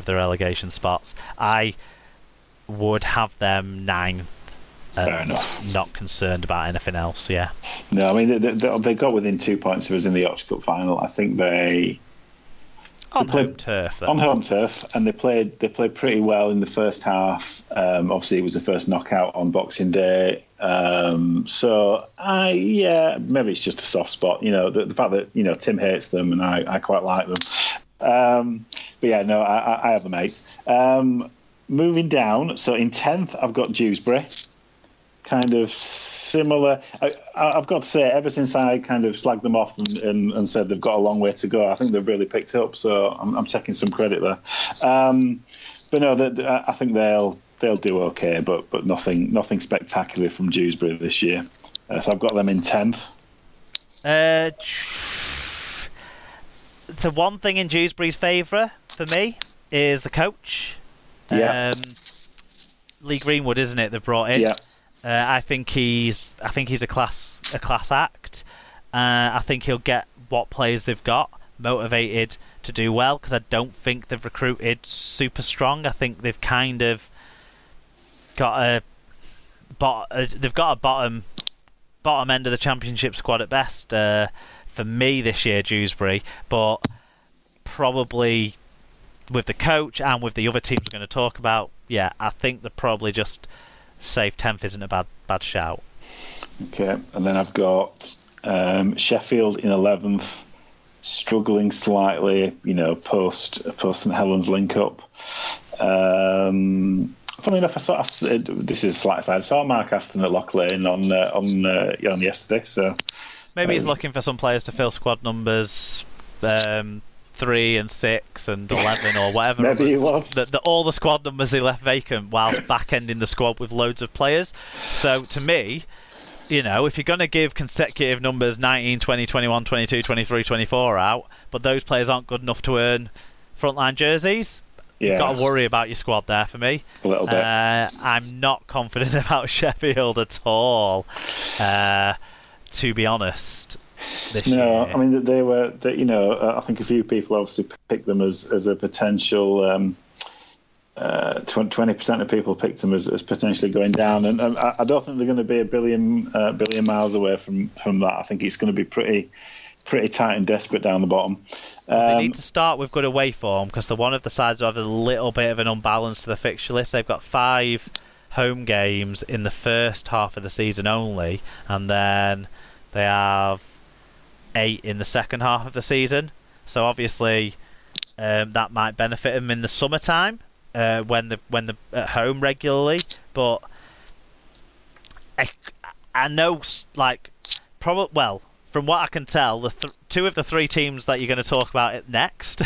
of the relegation spots. I would have them 9th. Fair enough. Not concerned about anything else. Yeah. No, I mean they got within 2 points of us in the Yorkshire Cup final. I think on home turf, though. On home turf, and they played pretty well in the first half. Obviously, it was the first knockout on Boxing Day. So maybe it's just a soft spot. The fact that Tim hates them and I quite like them. But yeah, no, I have them 8th. Moving down, so in 10th, I've got Dewsbury. Kind of similar. I've got to say, ever since I kind of slagged them off and said they've got a long way to go, I think they've really picked up. So I'm taking some credit there. But no, I think they'll do okay, but nothing spectacular from Dewsbury this year. So I've got them in 10th. The one thing in Dewsbury's favour for me is the coach. Yeah. Lee Greenwood, isn't it? They've brought in. Yeah. I think he's a class act. I think he'll get what players they've got motivated to do well, because I don't think they've recruited super strong. I think they've kind of got a bottom end of the Championship squad at best for me this year, Dewsbury, but probably with the coach and with the other teams we're going to talk about, I think they're probably just safe. 10th isn't a bad shout. Okay, and then I've got Sheffield in 11th, struggling slightly, post St Helens link up. Funnily enough, this is a slight side. I saw Mark Aston at Loch Lane on yesterday, so maybe he's looking for some players to fill squad numbers 3 and 6 and 11 or whatever. Maybe he was. All the squad numbers he left vacant whilst back-ending the squad with loads of players. So to me, if you're going to give consecutive numbers 19, 20, 21, 22, 23, 24 out, but those players aren't good enough to earn frontline jerseys, you've got to worry about your squad there for me. A little bit. I'm not confident about Sheffield at all, to be honhonest. No, I mean they were. I think a few people obviously picked them as a potential. 20% of people picked them as potentially going down, and I don't think they're going to be a billion miles away from that. I think it's going to be pretty tight and desperate down the bottom. They need to start with good away form, because they're one of the sides who have a little bit of an unbalance to the fixture list. They've got 5 home games in the first half of the season only, and then they have 8 in the second half of the season. So obviously that might benefit them in the summertime when they're at home regularly. But I know, from what I can tell, the 2 of the 3 teams that you're going to talk about next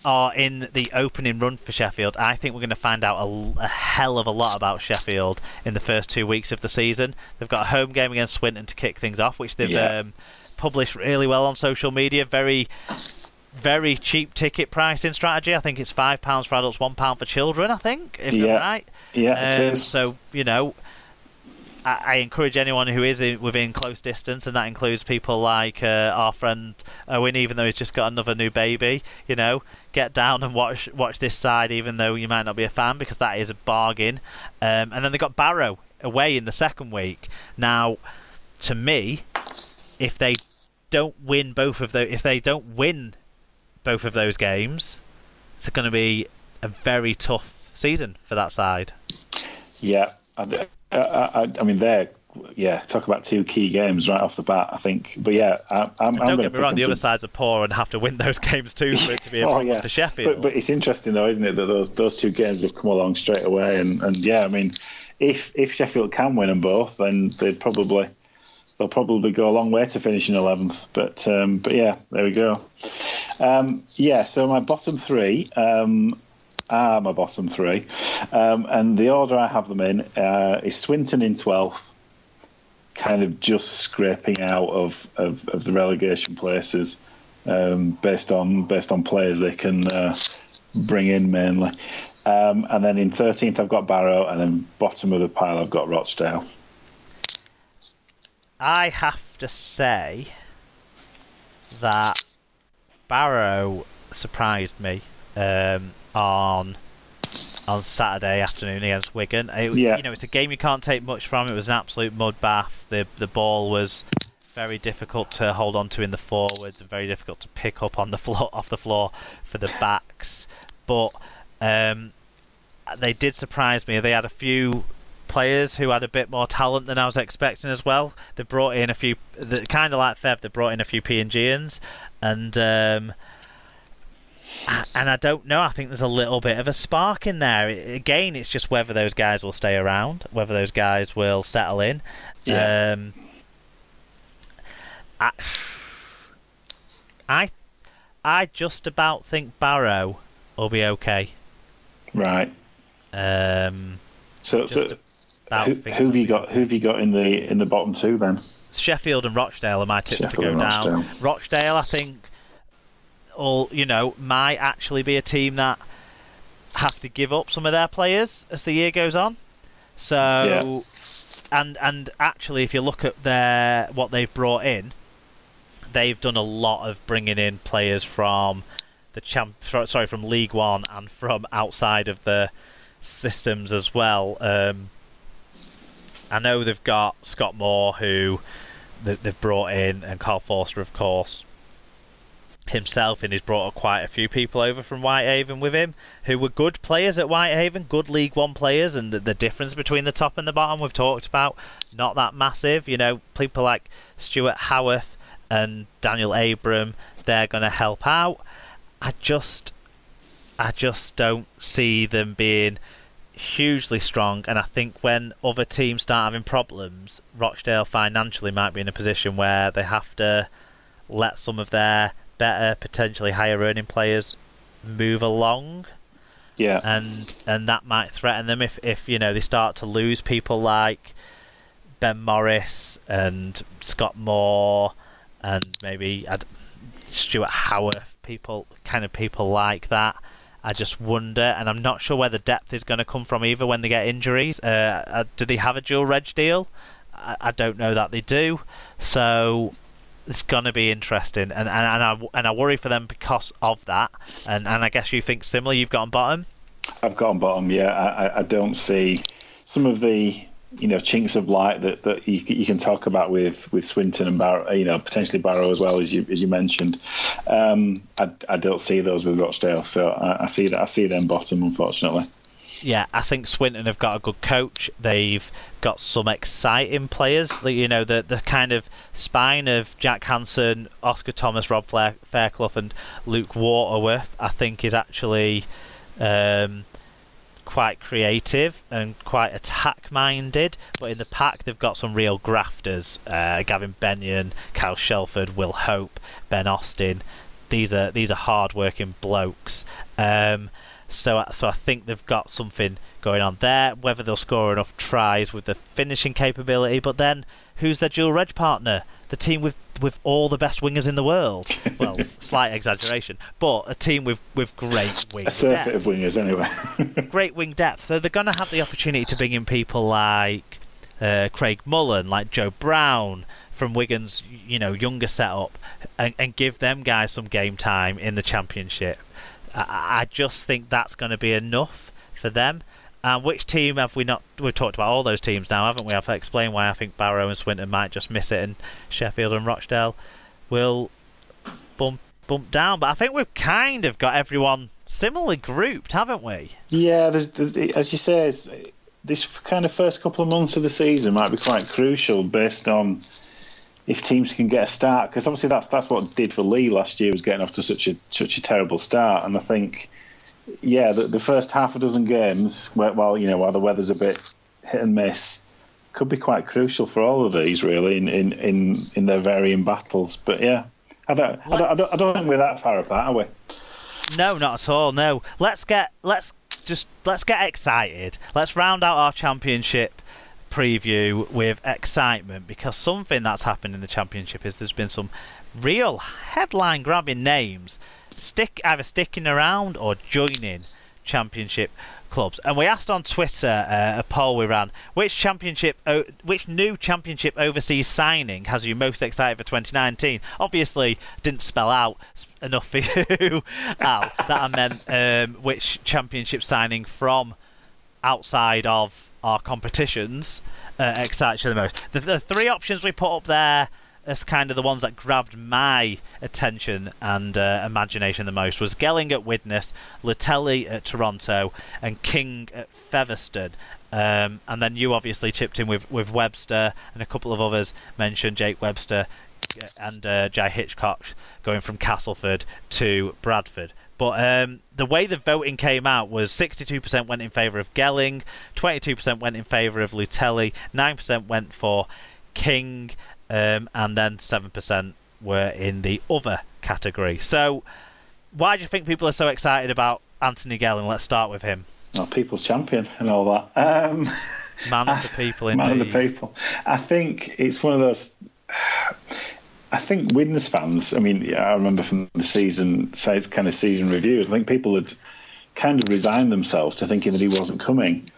are in the opening run for Sheffield. I think we're going to find out a hell of a lot about Sheffield in the first 2 weeks of the season. They've got a home game against Swinton to kick things off, which they've published really well on social media. Very, very cheap ticket pricing strategy. I think it's £5 for adults, £1 for children, I think, if I'm right. Yeah, it is. So, I encourage anyone who is within close distance, and that includes people like our friend Owen, even though he's just got another new baby, get down and watch this side, even though you might not be a fan, because that is a bargain. And then they got Barrow away in the second week. Now, to me, if they don't win both of those games, it's going to be a very tough season for that side. Yeah. I mean, talk about 2 key games right off the bat, I think. But I'm don't get me wrong, the other sides are poor and have to win those games too for it to be a problem for Sheffield. But it's interesting though, isn't it, that those 2 games have come along straight away, and I mean, if Sheffield can win them both, then they'll probably go a long way to finishing 11th. But there we go. So my bottom 3. My bottom 3. And the order I have them in is Swinton in 12th, kind of just scraping out of the relegation places based on players they can bring in mainly. And then in 13th I've got Barrow, and then bottom of the pile I've got Rochdale. I have to say that Barrow surprised me on Saturday afternoon against Wigan. It's a game you can't take much from. It was an absolute mudbath. The ball was very difficult to hold on to in the forwards and very difficult to pick up on the floor off the floor for the backs. But they did surprise me. They had a few players who had a bit more talent than I was expecting as well. They brought in a few, kind of like Fev, they brought in a few PNGians, and I don't know. I think there's a little bit of a spark in there. Again, it's just whether those guys will stay around, whether those guys will settle in. Yeah. I just about think Barrow will be okay. Right. So who have you got? Who have you got in the bottom two then? Sheffield and Rochdale are my tips to go down. Rochdale, I think, might actually be a team that have to give up some of their players as the year goes on. So, and actually, if you look at what they've brought in, they've done a lot of bringing in players from from League One and from outside of the systems as well. I know they've got Scott Moore, who they've brought in, and Carl Forster, of course, himself, and he's brought quite a few people over from Whitehaven with him, who were good players at Whitehaven, good League One players, and the difference between the top and the bottom we've talked about, not that massive. People like Stuart Howarth and Daniel Abram, they're going to help out. I just don't see them being hugely strong, and I think when other teams start having problems, Rochdale financially might be in a position where they have to let some of their better, potentially higher earning players move along. Yeah. And that might threaten them if they start to lose people like Ben Morris and Scott Moore and maybe Stuart Howarth, people like that. I just wonder, and I'm not sure where the depth is going to come from either when they get injuries. Do they have a dual reg deal? I don't know that they do. So it's going to be interesting, and I worry for them because of that. And I guess you think similar. You've got on bottom. I've got on bottom. Yeah, I don't see some of the chinks of light that you can talk about with Swinton and Barrow, potentially Barrow as well, as you mentioned. I don't see those with Rochdale, so I see them bottom, unfortunately. Yeah, I think Swinton have got a good coach. They've got some exciting players. The kind of spine of Jack Hansen, Oscar Thomas, Rob Fairclough and Luke Waterworth, I think is actually quite creative and quite attack-minded, but in the pack they've got some real grafters. Gavin Benyon, Kyle Shelford, Will Hope, Ben Austin. These are hard-working blokes. So I think they've got something going on there. Whether they'll score enough tries with the finishing capability, but then who's their dual reg partner? The team with all the best wingers in the world. Well, slight exaggeration, but a team with great wing depth. A surfeit of wingers, anyway. Great wing depth. So they're going to have the opportunity to bring in people like Craig Mullen, like Joe Brown from Wigan's younger setup, and give them guys some game time in the Championship. I just think that's going to be enough for them. And which team have we not? We've talked about all those teams now, haven't we? I've explained why I think Barrow and Swinton might just miss it, and Sheffield and Rochdale will bump down. But I think we've kind of got everyone similarly grouped, haven't we? Yeah, there's as you say, this kind of first couple of months of the season might be quite crucial based on if teams can get a start, because obviously that's what it did for Lee last year, was getting off to such a terrible start. And I think, the first half a dozen games, while the weather's a bit hit and miss, could be quite crucial for all of these really in their varying battles. But yeah, I don't think we're that far apart, are we? No, not at all. No, let's get excited. Let's round out our Championship preview with excitement, because something that's happened in the Championship is there's been some real headline grabbing names either sticking around or joining Championship clubs. And we asked on Twitter, a poll we ran, which new championship overseas signing has you most excited for 2019? Obviously, didn't spell out enough for you, Al, that I meant which championship signing from outside of our competitions excites you the most. The three options we put up there as kind of the ones that grabbed my attention and imagination the most was Gelling at Widnes, Latelli at Toronto, and King at Featherstone. And then you obviously chipped in with Webster, and a couple of others mentioned Jake Webster and Jai Hitchcock going from Castleford to Bradford. But the way the voting came out was 62% went in favour of Gelling, 22% went in favour of Latelli, 9% went for King, and then 7% were in the other category. So why do you think people are so excited about Anthony Gelling? Let's start with him. Oh, people's champion and all that. Man of the people, indeed. Man of the people. I think it's one of those... I think Widnes fans, I mean, I remember from the season reviews, I think people had kind of resigned themselves to thinking that he wasn't coming.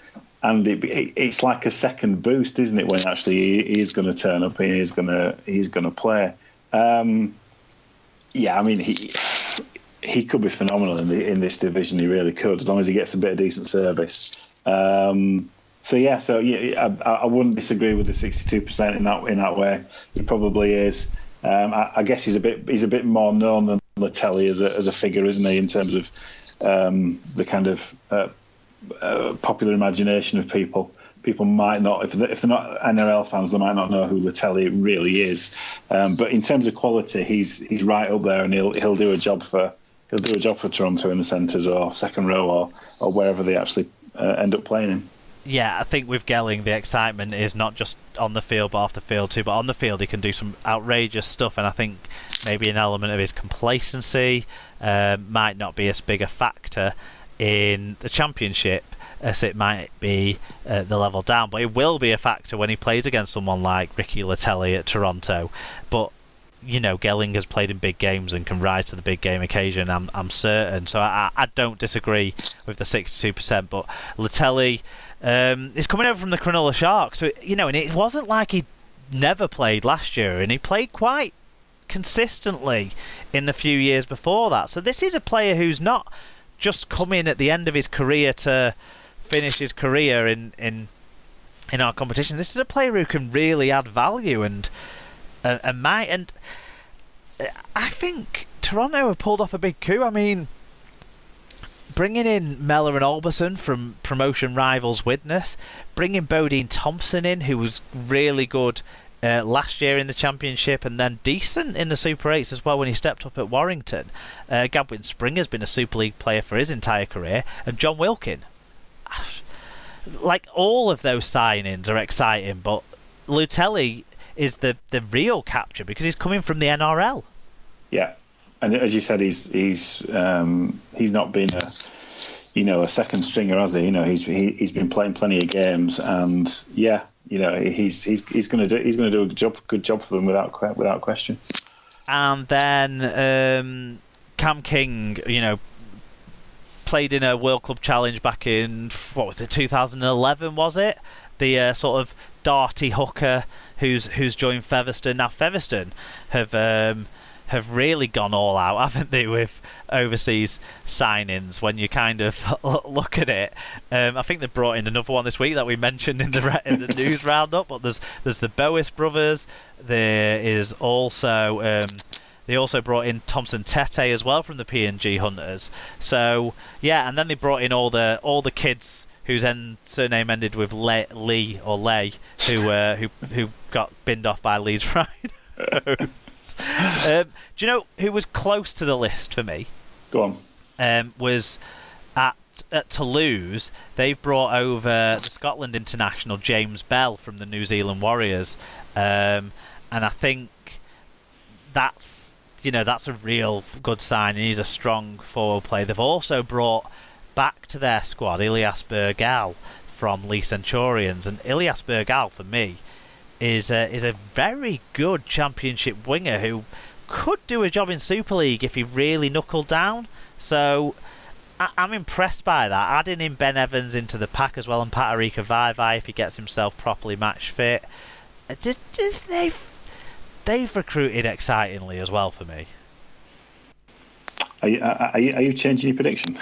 And it's like a second boost, isn't it, when actually he is going to turn up and he's going to play. I mean, he could be phenomenal in this division. He really could, as long as he gets a bit of decent service. I wouldn't disagree with the 62% in that way. He probably is. I guess he's a bit more known than Latelli as a figure, isn't he, in terms of the kind of popular imagination of people. People might not, if they're not NRL fans, they might not know who Latelli really is. But in terms of quality, he's right up there, and he'll do a job for Toronto in the centres or second row or wherever they actually end up playing him. Yeah, I think with Gelling, the excitement is not just on the field, but off the field too. But on the field, he can do some outrageous stuff, and I think maybe an element of his complacency might not be as big a factor in the championship as it might be the level down. But it will be a factor when he plays against someone like Ricky Latelli at Toronto. But you know, Gelling has played in big games and can rise to the big game occasion, I'm certain. So I don't disagree with the 62%. But Latelli is coming over from the Cronulla Sharks. So, you know, and it wasn't like he never played last year, and he played quite consistently in the few years before that. So this is a player who's not just come in at the end of his career to finish his career in our competition. This is a player who can really add value and I think Toronto have pulled off a big coup. I mean, bringing in Mellor and Alberson from promotion rivals Widnes, bringing Bodine Thompson in, who was really good last year in the championship and then decent in the Super 8s as well when he stepped up at Warrington. Gadwin Springer's been a Super League player for his entire career, and John Wilkin. Like, all of those signings are exciting, but Latelli is the real capture because he's coming from the NRL. Yeah, and as you said, he's not been a second stringer, has he? You know, he's been playing plenty of games, and yeah, you know, he's going to do a good job for them without question. And then Cam King, you know, played in a World Club Challenge back in 2011, was it? The sort of darty hooker who's joined Featherstone. Now Featherstone have really gone all out, haven't they, with overseas signings when you kind of look at it. I think they've brought in another one this week that we mentioned in the news roundup, but there's the Boas brothers. There is also they also brought in Thompson Tete as well from the PNG Hunters. So yeah, and then they brought in all the kids whose surname ended with Lee or Lay, who got binned off by Leeds Rhinos. Do you know who was close to the list for me? Go on. Was at Toulouse. They've brought over the Scotland international James Bell from the New Zealand Warriors, and I think that's a real good sign. He's a strong forward player. They've also brought back to their squad Ilias Bergal from Lee Centurions, and Ilias Bergal for me is a very good championship winger who could do a job in Super League if he really knuckled down. So I'm impressed by that. Adding in Ben Evans into the pack as well, and Patarika Vaivai if he gets himself properly match fit. They've recruited excitingly as well for me. Are you changing your prediction?